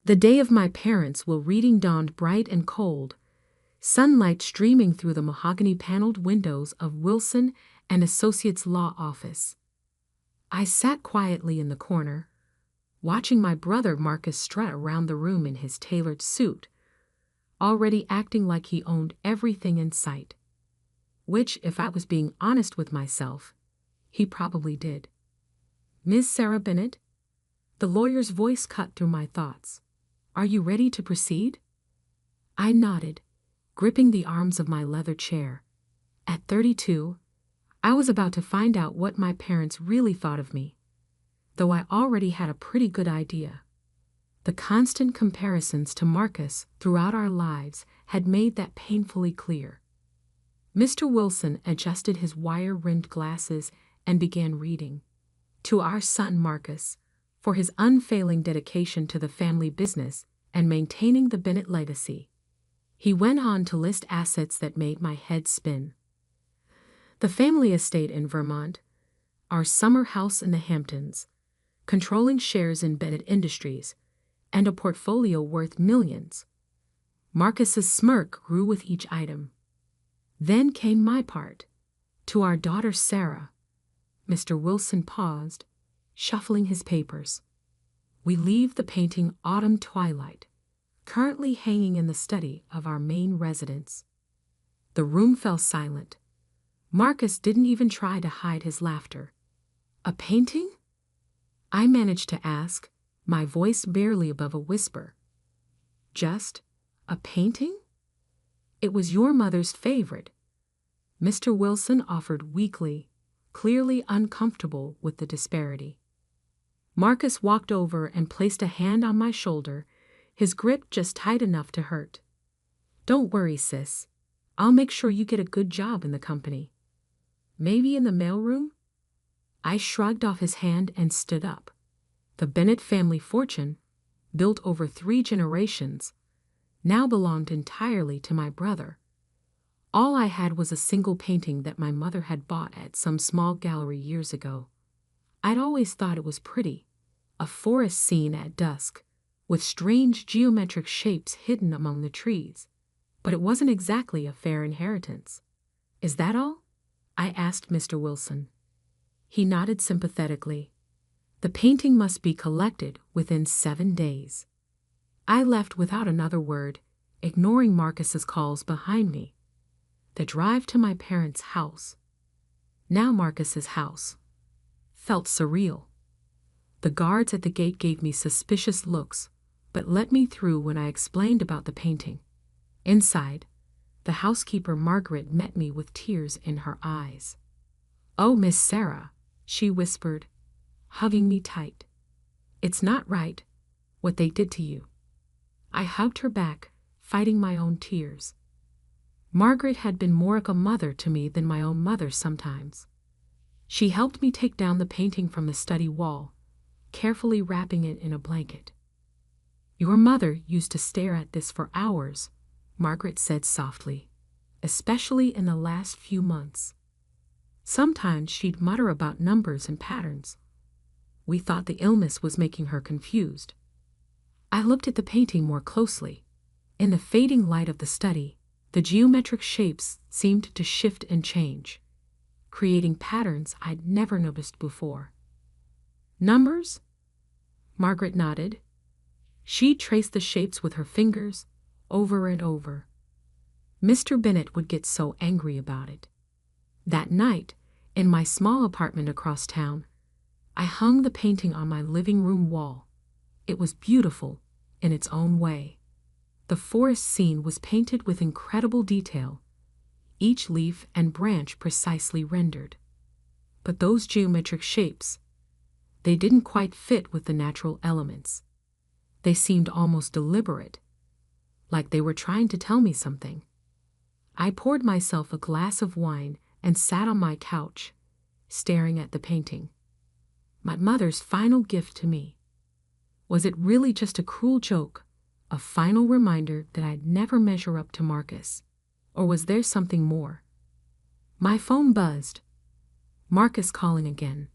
The day of my parents' will reading dawned bright and cold, sunlight streaming through the mahogany-paneled windows of Wilson and Associates Law Office. I sat quietly in the corner, watching my brother Marcus strut around the room in his tailored suit, already acting like he owned everything in sight. Which, if I was being honest with myself, he probably did. "Miss Sarah Bennett?" The lawyer's voice cut through my thoughts. "Are you ready to proceed?" I nodded, gripping the arms of my leather chair. At 32, I was about to find out what my parents really thought of me, though I already had a pretty good idea. The constant comparisons to Marcus throughout our lives had made that painfully clear. Mr. Wilson adjusted his wire-rimmed glasses and began reading. "To our son Marcus, for his unfailing dedication to the family business and maintaining the Bennett legacy." He went on to list assets that made my head spin. The family estate in Vermont, our summer house in the Hamptons, controlling shares in Bennett Industries, and a portfolio worth millions. Marcus's smirk grew with each item. Then came my part. "To our daughter Sarah." Mr. Wilson paused, shuffling his papers. "We leave the painting Autumn Twilight, currently hanging in the study of our main residence." The room fell silent. Marcus didn't even try to hide his laughter. "A painting?" I managed to ask, my voice barely above a whisper. "Just a painting?" "It was your mother's favorite," Mr. Wilson offered weakly, clearly uncomfortable with the disparity. Marcus walked over and placed a hand on my shoulder, his grip just tight enough to hurt. "Don't worry, sis. I'll make sure you get a good job in the company. Maybe in the mailroom?" I shrugged off his hand and stood up. The Bennett family fortune, built over 3 generations, now belonged entirely to my brother. All I had was a single painting that my mother had bought at some small gallery years ago. I'd always thought it was pretty, a forest scene at dusk, with strange geometric shapes hidden among the trees, but it wasn't exactly a fair inheritance. "Is that all?" I asked Mr. Wilson. He nodded sympathetically. "The painting must be collected within 7 days." I left without another word, ignoring Marcus's calls behind me. The drive to my parents' house, now Marcus's house, felt surreal. The guards at the gate gave me suspicious looks, but let me through when I explained about the painting. Inside, the housekeeper Margaret met me with tears in her eyes. "Oh, Miss Sarah," she whispered, hugging me tight. "It's not right, what they did to you." I hugged her back, fighting my own tears. Margaret had been more like a mother to me than my own mother sometimes. She helped me take down the painting from the study wall, carefully wrapping it in a blanket. "Your mother used to stare at this for hours," Margaret said softly, "especially in the last few months. Sometimes she'd mutter about numbers and patterns. We thought the illness was making her confused." I looked at the painting more closely. In the fading light of the study, the geometric shapes seemed to shift and change, creating patterns I'd never noticed before. "Numbers?" Margaret nodded. She traced the shapes with her fingers, over and over. Mr. Bennett would get so angry about it. That night, in my small apartment across town, I hung the painting on my living room wall. It was beautiful in its own way. The forest scene was painted with incredible detail, each leaf and branch precisely rendered. But those geometric shapes, they didn't quite fit with the natural elements. They seemed almost deliberate, like they were trying to tell me something. I poured myself a glass of wine and sat on my couch, staring at the painting. My mother's final gift to me. Was it really just a cruel joke, a final reminder that I'd never measure up to Marcus? Or was there something more? My phone buzzed. Marcus calling again.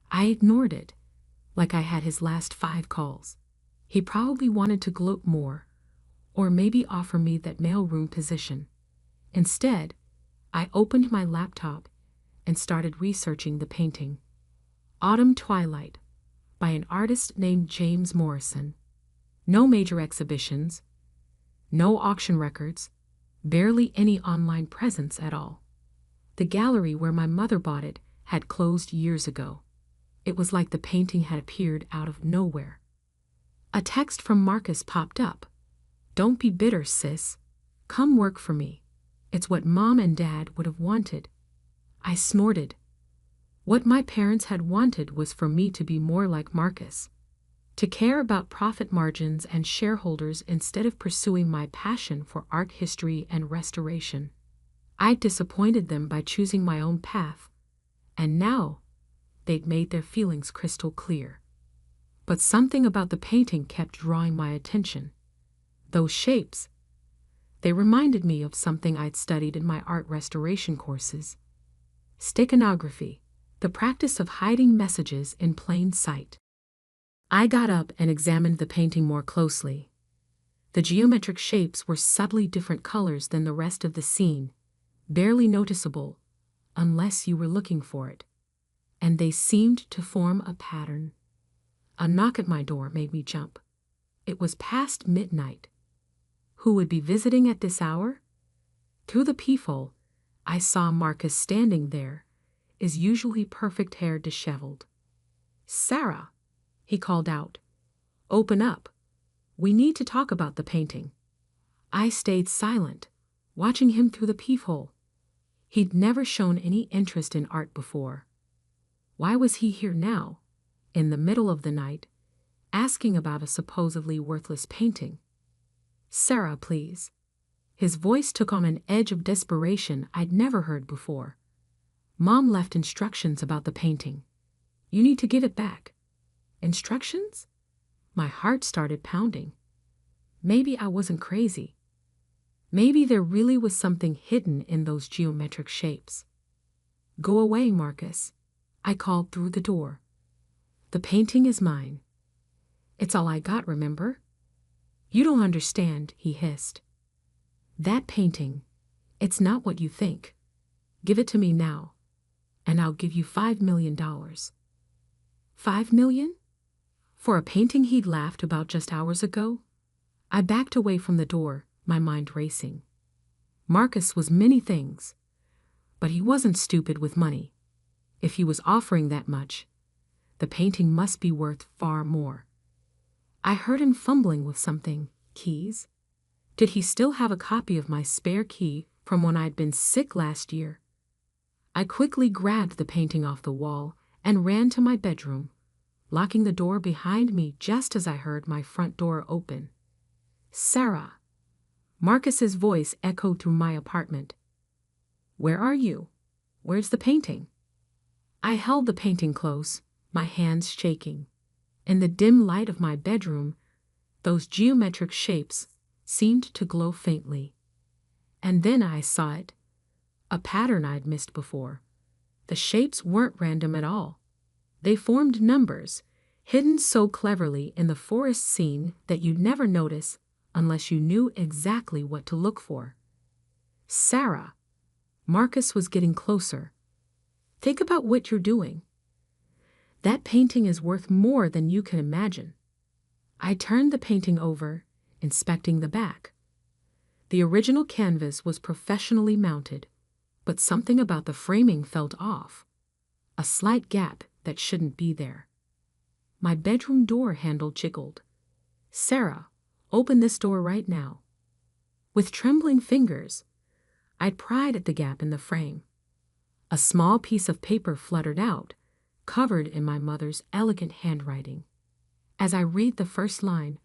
I ignored it, like I had his last 5 calls. He probably wanted to gloat more, or maybe offer me that mailroom position. Instead, I opened my laptop and started researching the painting. Autumn Twilight, by an artist named James Morrison. No major exhibitions, no auction records, barely any online presence at all. The gallery where my mother bought it had closed years ago. It was like the painting had appeared out of nowhere. A text from Marcus popped up. "Don't be bitter, sis. Come work for me. It's what Mom and Dad would have wanted." I snorted. What my parents had wanted was for me to be more like Marcus, to care about profit margins and shareholders instead of pursuing my passion for art history and restoration. I disappointed them by choosing my own path, and now they'd made their feelings crystal clear. But something about the painting kept drawing my attention. Those shapes. They reminded me of something I'd studied in my art restoration courses. Steganography, the practice of hiding messages in plain sight. I got up and examined the painting more closely. The geometric shapes were subtly different colors than the rest of the scene, barely noticeable, unless you were looking for it. And they seemed to form a pattern. A knock at my door made me jump. It was past midnight. Who would be visiting at this hour? Through the peephole, I saw Marcus standing there, his usually perfect hair disheveled. "Sarah," he called out. "Open up. We need to talk about the painting." I stayed silent, watching him through the peephole. He'd never shown any interest in art before. Why was he here now, in the middle of the night, asking about a supposedly worthless painting? "Sarah, please." His voice took on an edge of desperation I'd never heard before. "Mom left instructions about the painting. You need to give it back." Instructions? My heart started pounding. Maybe I wasn't crazy. Maybe there really was something hidden in those geometric shapes. "Go away, Marcus," I called through the door. "The painting is mine. It's all I got, remember?" "You don't understand," he hissed. "That painting, it's not what you think. Give it to me now, and I'll give you $5 million. $5 million? For a painting he'd laughed about just hours ago? I backed away from the door, my mind racing. Marcus was many things, but he wasn't stupid with money. If he was offering that much, the painting must be worth far more. I heard him fumbling with something. Keys? Did he still have a copy of my spare key from when I'd been sick last year? I quickly grabbed the painting off the wall and ran to my bedroom, locking the door behind me just as I heard my front door open. "Sarah." Marcus's voice echoed through my apartment. "Where are you? Where's the painting?" I held the painting close, my hands shaking. In the dim light of my bedroom, those geometric shapes seemed to glow faintly. And then I saw it, a pattern I'd missed before. The shapes weren't random at all. They formed numbers, hidden so cleverly in the forest scene that you'd never notice unless you knew exactly what to look for. "Sarah." Marcus was getting closer. "Think about what you're doing. That painting is worth more than you can imagine." I turned the painting over, inspecting the back. The original canvas was professionally mounted, but something about the framing felt off. A slight gap that shouldn't be there. My bedroom door handle jiggled. "Sarah, open this door right now." With trembling fingers, I'd pried at the gap in the frame. A small piece of paper fluttered out, covered in my mother's elegant handwriting. As I read the first line,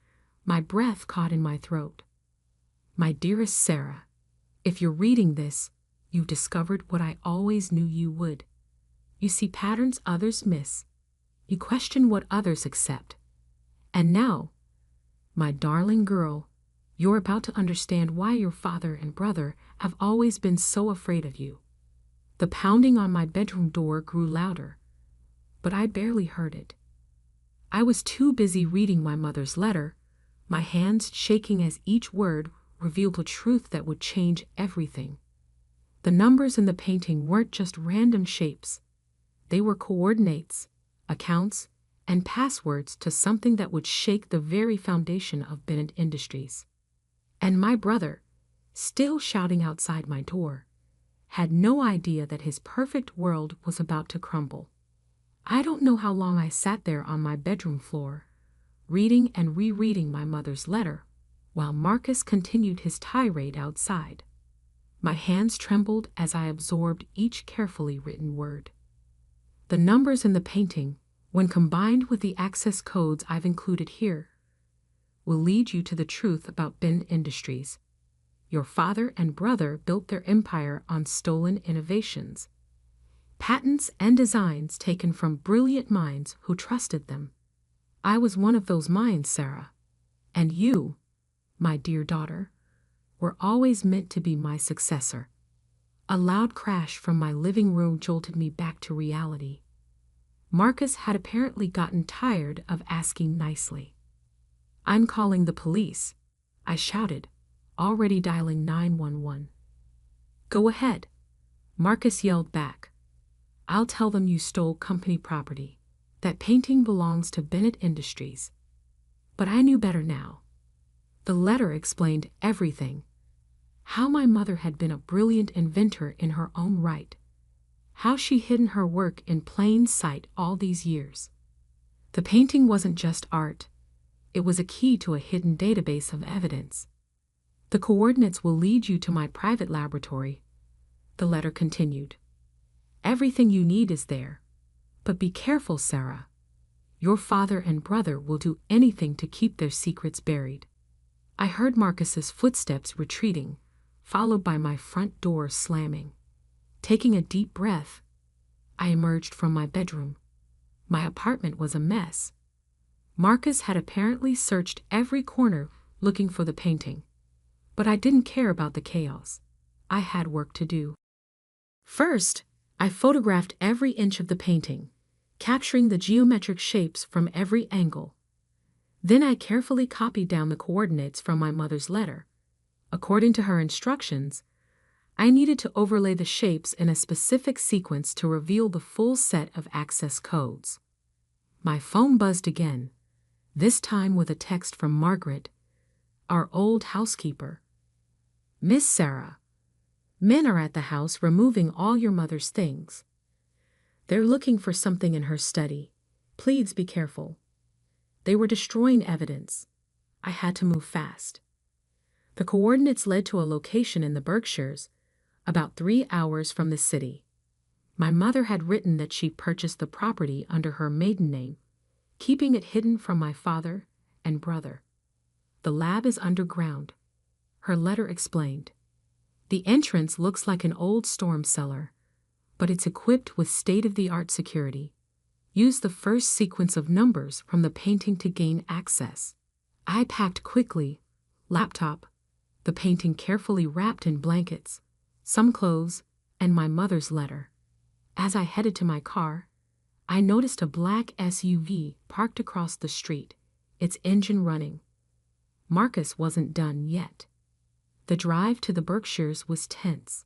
my breath caught in my throat. "My dearest Sarah, if you're reading this, you've discovered what I always knew you would. You see patterns others miss. You question what others accept. And now, my darling girl, you're about to understand why your father and brother have always been so afraid of you." The pounding on my bedroom door grew louder, but I barely heard it. I was too busy reading my mother's letter, my hands shaking as each word revealed a truth that would change everything. The numbers in the painting weren't just random shapes. They were coordinates, accounts, and passwords to something that would shake the very foundation of Bennett Industries. And my brother, still shouting outside my door, had no idea that his perfect world was about to crumble. I don't know how long I sat there on my bedroom floor, reading and rereading my mother's letter, while Marcus continued his tirade outside. My hands trembled as I absorbed each carefully written word. The numbers in the painting, when combined with the access codes I've included here, will lead you to the truth about Bennett Industries. Your father and brother built their empire on stolen innovations, patents and designs taken from brilliant minds who trusted them. I was one of those minds, Sarah. And you, my dear daughter, were always meant to be my successor. A loud crash from my living room jolted me back to reality. Marcus had apparently gotten tired of asking nicely. "I'm calling the police," I shouted, already dialing 911. "Go ahead," Marcus yelled back. "I'll tell them you stole company property. That painting belongs to Bennett Industries." But I knew better now. The letter explained everything. How my mother had been a brilliant inventor in her own right. How she hidden her work in plain sight all these years. The painting wasn't just art. It was a key to a hidden database of evidence. "The coordinates will lead you to my private laboratory," the letter continued. "Everything you need is there. But be careful, Sarah. Your father and brother will do anything to keep their secrets buried." I heard Marcus's footsteps retreating, followed by my front door slamming. Taking a deep breath, I emerged from my bedroom. My apartment was a mess. Marcus had apparently searched every corner looking for the painting. But I didn't care about the chaos. I had work to do. First, I photographed every inch of the painting, capturing the geometric shapes from every angle. Then I carefully copied down the coordinates from my mother's letter. According to her instructions, I needed to overlay the shapes in a specific sequence to reveal the full set of access codes. My phone buzzed again, this time with a text from Margaret, our old housekeeper. "Miss Sarah, men are at the house removing all your mother's things. They're looking for something in her study. Please be careful." They were destroying evidence. I had to move fast. The coordinates led to a location in the Berkshires, about 3 hours from the city. My mother had written that she purchased the property under her maiden name, keeping it hidden from my father and brother. "The lab is underground," her letter explained. "The entrance looks like an old storm cellar, but it's equipped with state-of-the-art security. Use the first sequence of numbers from the painting to gain access." I packed quickly, laptop, the painting carefully wrapped in blankets, some clothes, and my mother's letter. As I headed to my car, I noticed a black SUV parked across the street, its engine running. Marcus wasn't done yet. The drive to the Berkshires was tense.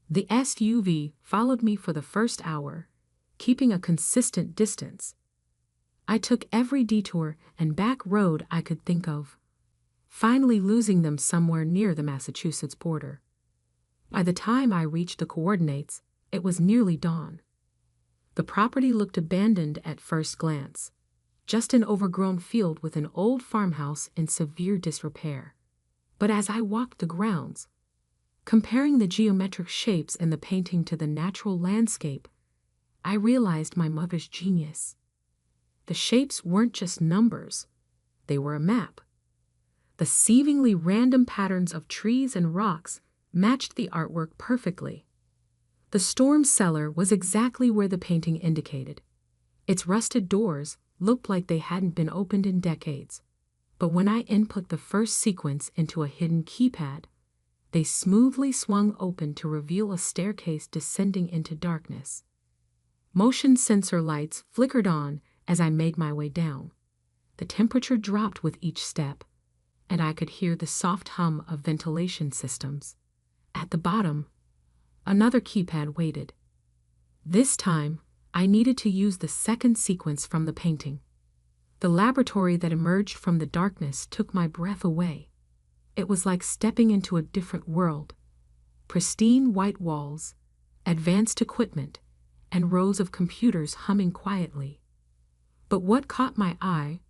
The SUV followed me for the first hour, keeping a consistent distance. I took every detour and back road I could think of, finally losing them somewhere near the Massachusetts border. By the time I reached the coordinates, it was nearly dawn. The property looked abandoned at first glance, just an overgrown field with an old farmhouse in severe disrepair. But as I walked the grounds, comparing the geometric shapes in the painting to the natural landscape, I realized my mother's genius. The shapes weren't just numbers, they were a map. The seemingly random patterns of trees and rocks matched the artwork perfectly. The storm cellar was exactly where the painting indicated. Its rusted doors looked like they hadn't been opened in decades, but when I input the first sequence into a hidden keypad, they smoothly swung open to reveal a staircase descending into darkness. Motion sensor lights flickered on as I made my way down. The temperature dropped with each step, and I could hear the soft hum of ventilation systems. At the bottom, another keypad waited. This time, I needed to use the second sequence from the painting. The laboratory that emerged from the darkness took my breath away. It was like stepping into a different world. Pristine white walls, advanced equipment, and rows of computers humming quietly. But what caught my eye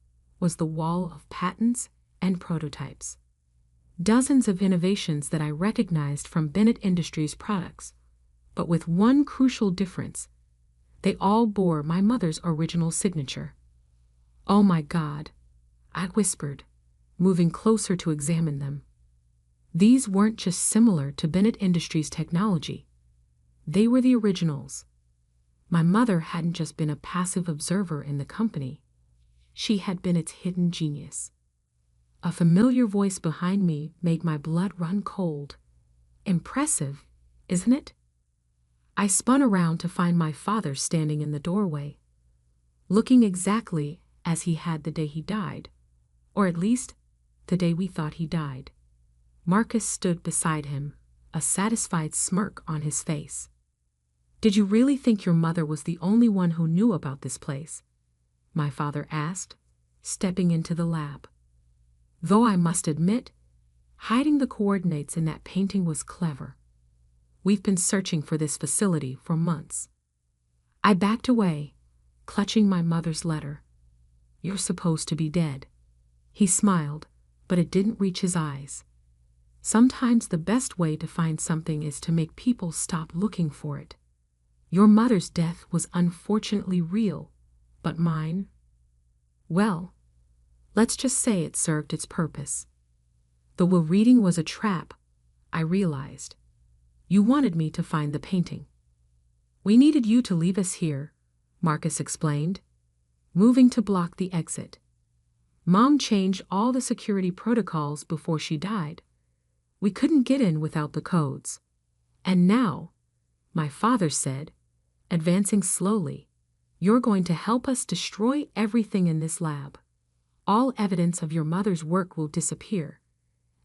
was the wall of patents and prototypes. Dozens of innovations that I recognized from Bennett Industries products, but with one crucial difference. They all bore my mother's original signature. "Oh my God," I whispered, moving closer to examine them. These weren't just similar to Bennett Industries technology. They were the originals. My mother hadn't just been a passive observer in the company. She had been its hidden genius. A familiar voice behind me made my blood run cold. "Impressive, isn't it?" I spun around to find my father standing in the doorway, looking exactly as he had the day he died, or at least the day we thought he died. Marcus stood beside him, a satisfied smirk on his face. "Did you really think your mother was the only one who knew about this place?" my father asked, stepping into the lab. Though I must admit, hiding the coordinates in that painting was clever. "We've been searching for this facility for months." I backed away, clutching my mother's letter. "You're supposed to be dead." He smiled, but it didn't reach his eyes. Sometimes the best way to find something is to make people stop looking for it. Your mother's death was unfortunately real, but mine? Well, let's just say it served its purpose. The will reading was a trap, I realized. You wanted me to find the painting. "We needed you to leave us here," Marcus explained, moving to block the exit. "Mom changed all the security protocols before she died. We couldn't get in without the codes. And now," my father said, advancing slowly, "you're going to help us destroy everything in this lab. All evidence of your mother's work will disappear,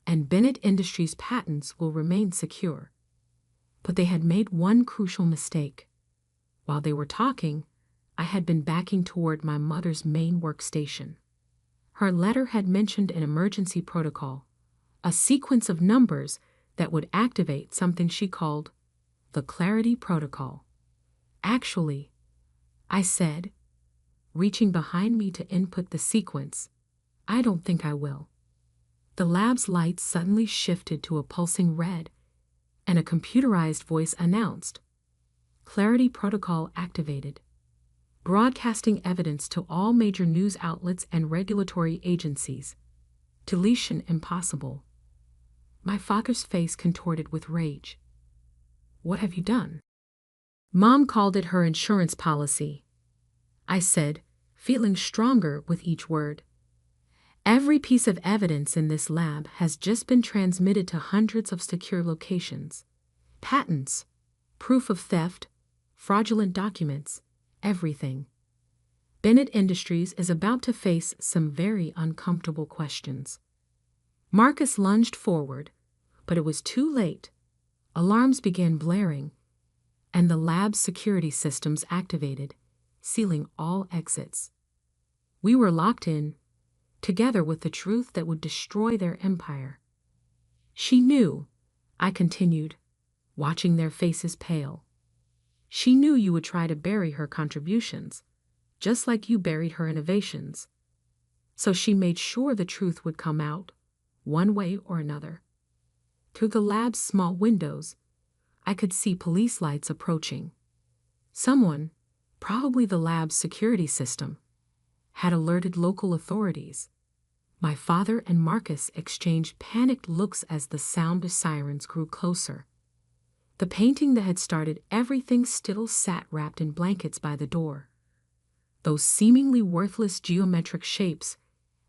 and Bennett Industries' patents will remain secure." But they had made one crucial mistake. While they were talking, I had been backing toward my mother's main workstation. Her letter had mentioned an emergency protocol, a sequence of numbers that would activate something she called the Clarity Protocol. "Actually," I said, reaching behind me to input the sequence, "I don't think I will." The lab's lights suddenly shifted to a pulsing red, and a computerized voice announced, "Clarity Protocol activated. Broadcasting evidence to all major news outlets and regulatory agencies. Deletion impossible." My father's face contorted with rage. "What have you done?" "Mom called it her insurance policy," I said, feeling stronger with each word. "Every piece of evidence in this lab has just been transmitted to hundreds of secure locations. Patents, proof of theft, fraudulent documents, everything. Bennett Industries is about to face some very uncomfortable questions." Marcus lunged forward, but it was too late. Alarms began blaring, and the lab's security systems activated, sealing all exits. We were locked in, together with the truth that would destroy their empire. "She knew," I continued, watching their faces pale. "She knew you would try to bury her contributions, just like you buried her innovations. So she made sure the truth would come out, one way or another." Through the lab's small windows, I could see police lights approaching. Someone, probably the lab's security system, had alerted local authorities. My father and Marcus exchanged panicked looks as the sound of sirens grew closer. The painting that had started everything still sat wrapped in blankets by the door. Those seemingly worthless geometric shapes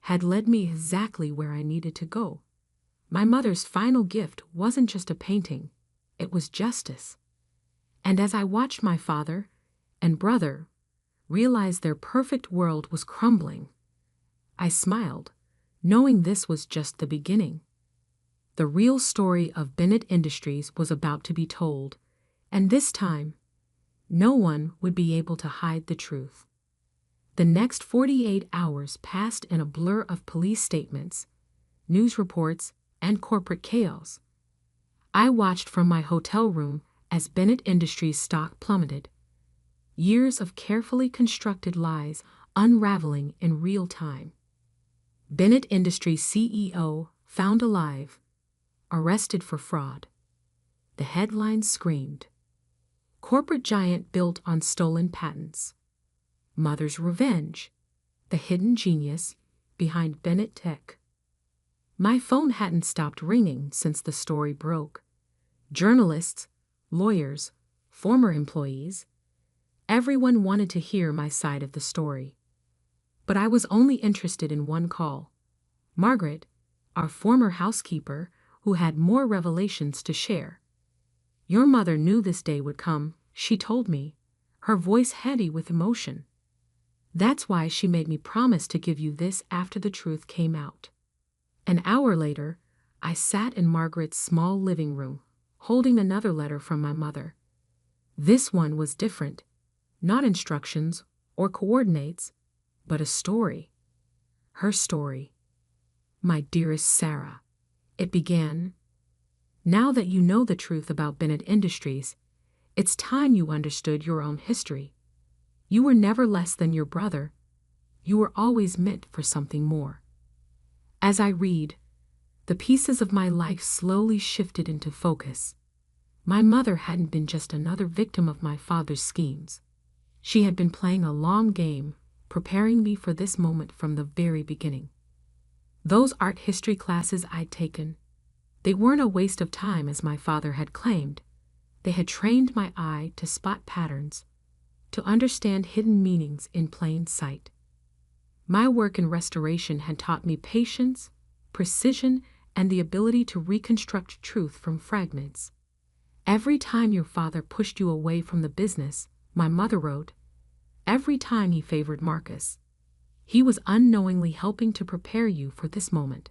had led me exactly where I needed to go. My mother's final gift wasn't just a painting, it was justice. And as I watched my father and brother realized their perfect world was crumbling. I smiled, knowing this was just the beginning. The real story of Bennett Industries was about to be told, and this time, no one would be able to hide the truth. The next 48 hours passed in a blur of police statements, news reports, and corporate chaos. I watched from my hotel room as Bennett Industries' stock plummeted. Years of carefully constructed lies unraveling in real time. Bennett Industries CEO found alive, arrested for fraud. The headlines screamed. Corporate giant built on stolen patents. Mother's revenge. The hidden genius behind Bennett Tech. My phone hadn't stopped ringing since the story broke. Journalists, lawyers, former employees, everyone wanted to hear my side of the story. But I was only interested in one call. Margaret, our former housekeeper, who had more revelations to share. Your mother knew this day would come, she told me, her voice heavy with emotion. That's why she made me promise to give you this after the truth came out. An hour later, I sat in Margaret's small living room, holding another letter from my mother. This one was different, not instructions or coordinates, but a story. Her story. My dearest Sarah, it began. Now that you know the truth about Bennett Industries, it's time you understood your own history. You were never less than your brother. You were always meant for something more. As I read, the pieces of my life slowly shifted into focus. My mother hadn't been just another victim of my father's schemes. She had been playing a long game, preparing me for this moment from the very beginning. Those art history classes I'd taken, they weren't a waste of time as my father had claimed. They had trained my eye to spot patterns, to understand hidden meanings in plain sight. My work in restoration had taught me patience, precision, and the ability to reconstruct truth from fragments. Every time your father pushed you away from the business, my mother wrote, every time he favored Marcus, he was unknowingly helping to prepare you for this moment.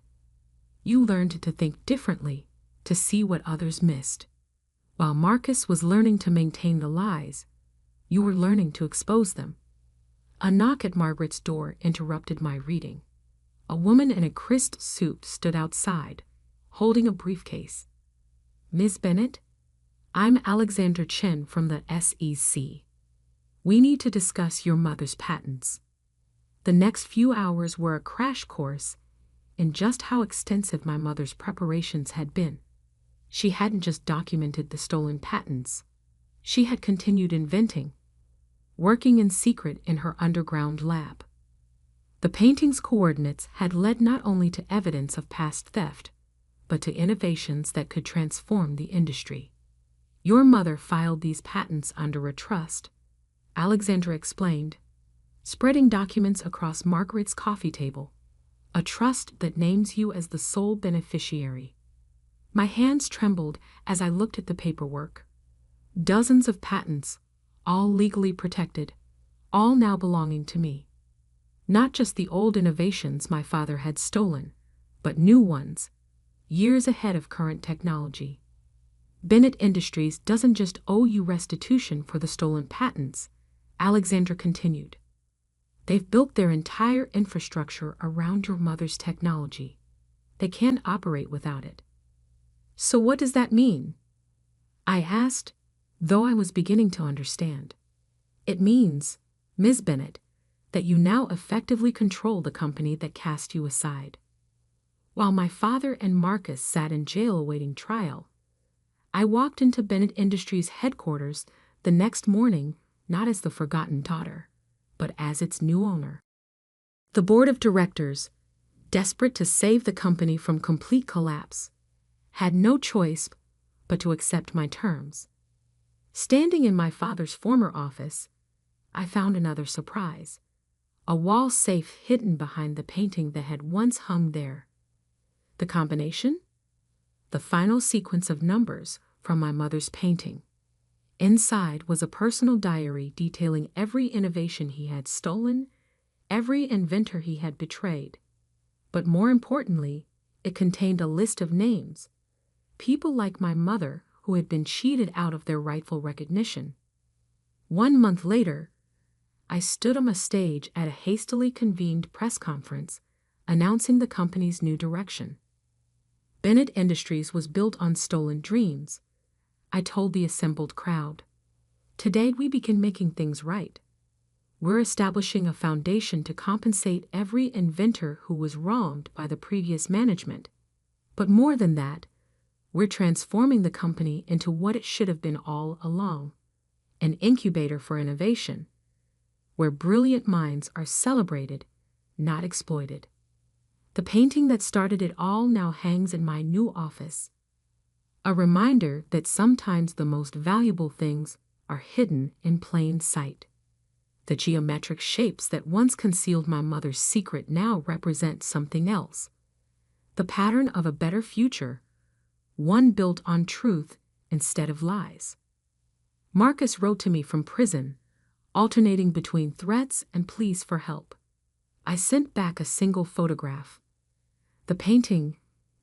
You learned to think differently, to see what others missed. While Marcus was learning to maintain the lies, you were learning to expose them. A knock at Margaret's door interrupted my reading. A woman in a crisp suit stood outside, holding a briefcase. Ms. Bennett, I'm Alexander Chen from the SEC. We need to discuss your mother's patents. The next few hours were a crash course in just how extensive my mother's preparations had been. She hadn't just documented the stolen patents. She had continued inventing, working in secret in her underground lab. The painting's coordinates had led not only to evidence of past theft, but to innovations that could transform the industry. Your mother filed these patents under a trust, Alexandra explained, spreading documents across Margaret's coffee table, a trust that names you as the sole beneficiary. My hands trembled as I looked at the paperwork. Dozens of patents, all legally protected, all now belonging to me. Not just the old innovations my father had stolen, but new ones, years ahead of current technology. Bennett Industries doesn't just owe you restitution for the stolen patents, Alexandra continued. They've built their entire infrastructure around your mother's technology. They can't operate without it. So what does that mean? I asked, though I was beginning to understand. It means, Ms. Bennett, that you now effectively control the company that cast you aside. While my father and Marcus sat in jail awaiting trial, I walked into Bennett Industries headquarters the next morning not as the forgotten daughter, but as its new owner. The board of directors, desperate to save the company from complete collapse, had no choice but to accept my terms. Standing in my father's former office, I found another surprise, a wall safe hidden behind the painting that had once hung there. The combination? The final sequence of numbers from my mother's painting. Inside was a personal diary detailing every innovation he had stolen, every inventor he had betrayed. But more importantly, it contained a list of names, people like my mother who had been cheated out of their rightful recognition. 1 month later, I stood on a stage at a hastily convened press conference announcing the company's new direction. Bennett Industries was built on stolen dreams, I told the assembled crowd. Today we begin making things right. We're establishing a foundation to compensate every inventor who was wronged by the previous management. But more than that, we're transforming the company into what it should have been all along, an incubator for innovation, where brilliant minds are celebrated, not exploited. The painting that started it all now hangs in my new office, a reminder that sometimes the most valuable things are hidden in plain sight. The geometric shapes that once concealed my mother's secret now represent something else, the pattern of a better future, one built on truth instead of lies. Marcus wrote to me from prison, alternating between threats and pleas for help. I sent back a single photograph. The painting,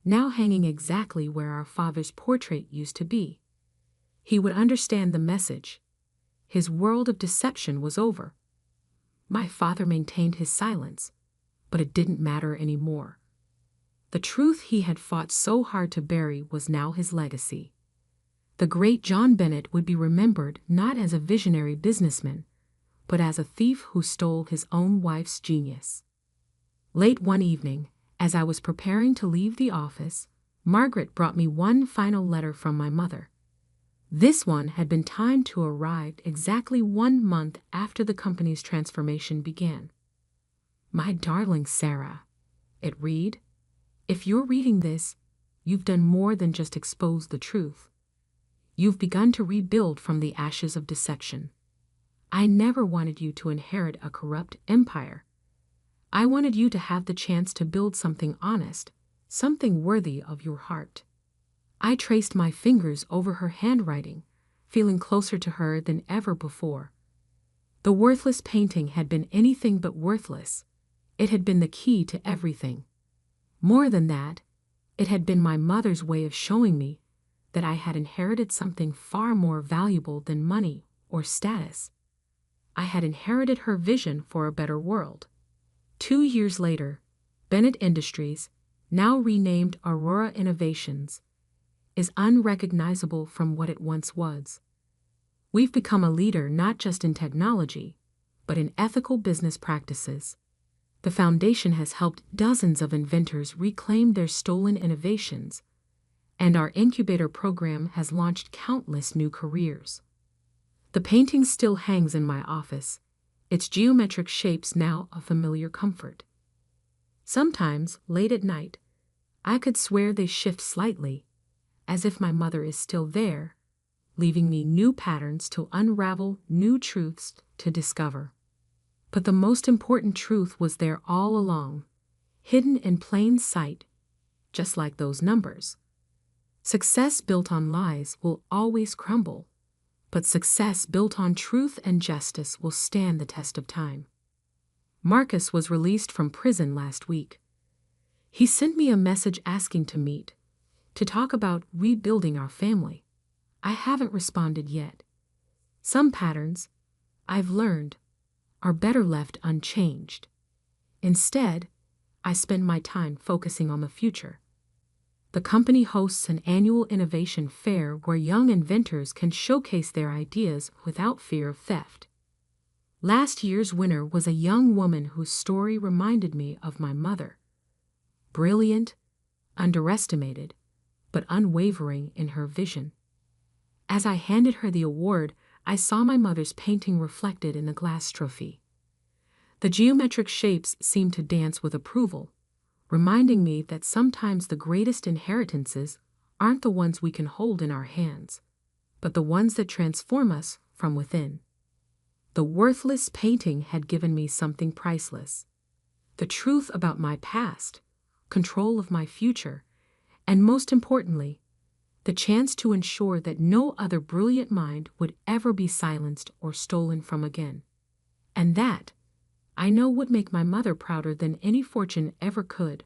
now hanging exactly where our father's portrait used to be. He would understand the message. His world of deception was over. My father maintained his silence, but it didn't matter anymore. The truth he had fought so hard to bury was now his legacy. The great John Bennett would be remembered not as a visionary businessman, but as a thief who stole his own wife's genius. Late one evening, as I was preparing to leave the office, Margaret brought me one final letter from my mother. This one had been timed to arrive exactly 1 month after the company's transformation began. My darling Sarah, it read, if you're reading this, you've done more than just expose the truth. You've begun to rebuild from the ashes of deception. I never wanted you to inherit a corrupt empire. I wanted you to have the chance to build something honest, something worthy of your heart. I traced my fingers over her handwriting, feeling closer to her than ever before. The worthless painting had been anything but worthless. It had been the key to everything. More than that, it had been my mother's way of showing me that I had inherited something far more valuable than money or status. I had inherited her vision for a better world. 2 years later, Bennett Industries, now renamed Aurora Innovations, is unrecognizable from what it once was. We've become a leader not just in technology, but in ethical business practices. The foundation has helped dozens of inventors reclaim their stolen innovations, and our incubator program has launched countless new careers. The painting still hangs in my office, its geometric shapes now a familiar comfort. Sometimes, late at night, I could swear they shift slightly, as if my mother is still there, leaving me new patterns to unravel, new truths to discover. But the most important truth was there all along, hidden in plain sight, just like those numbers. Success built on lies will always crumble, but success built on truth and justice will stand the test of time. Marcus was released from prison last week. He sent me a message asking to meet, to talk about rebuilding our family. I haven't responded yet. Some patterns, I've learned, are better left unchanged. Instead, I spend my time focusing on the future. The company hosts an annual innovation fair where young inventors can showcase their ideas without fear of theft. Last year's winner was a young woman whose story reminded me of my mother. Brilliant, underestimated, but unwavering in her vision. As I handed her the award, I saw my mother's painting reflected in the glass trophy. The geometric shapes seemed to dance with approval, reminding me that sometimes the greatest inheritances aren't the ones we can hold in our hands, but the ones that transform us from within. The worthless painting had given me something priceless. The truth about my past, control of my future, and most importantly, the chance to ensure that no other brilliant mind would ever be silenced or stolen from again. And that, I know, would make my mother prouder than any fortune ever could.